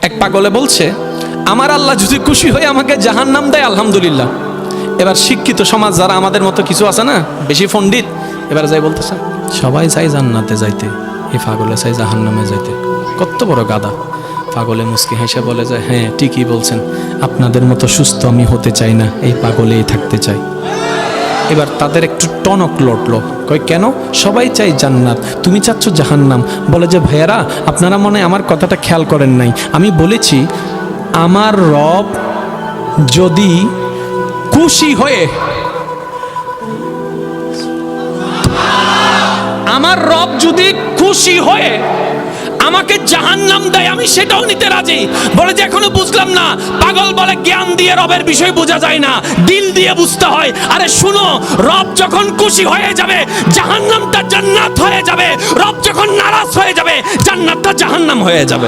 এক পাগলে বলছে, আমার আল্লাহ যদি খুশি হয়ে আমাকে জাহান্নাম দেয় আলহামদুলিল্লাহ। এবার শিক্ষিত সমাজ যারা আমাদের মতো কিছু আছে না, বেশি পণ্ডিত, এবার যাই বলতেছে সবাই চাই জান্নাতে যাইতে, এই পাগলে চাই জাহান্নামে যাইতে। কত বড় গাদা। পাগলে মুস্কি হেসে বলে যায়, হ্যাঁ ঠিকই বলছেন, আপনাদের মতো সুস্থ আমি হতে চাই না, এই পাগলেই থাকতে চাই। এবার তাদের একটু টনক লটলো, কই কেন? সবাই চাই জান্নাত, তুমি চাচ্ছ জাহান্নাম। বলে যে ভাইয়ারা, আপনারা মনে হয় আমার কথাটা খেয়াল করেন নাই, আমি বলেছি আমার রব যদি খুশি হয়ে, আমার রব যদি খুশি হয়ে আমাকে জাহান্নাম দেয় আমি সেটাও নিতে রাজি। বলে যে এখনো বুঝলাম না। পাগল বলে জ্ঞান দিয়ে রবের বিষয় বোঝা যায় না, দিল দিয়ে বুঝতে হয়। আরে শুনো, রব যখন খুশি হয়ে যাবে জাহান্নামটা জান্নাত হয়ে যাবে, রব যখন নারাজ হয়ে যাবে জান্নাতটা জাহান্নাম হয়ে যাবে।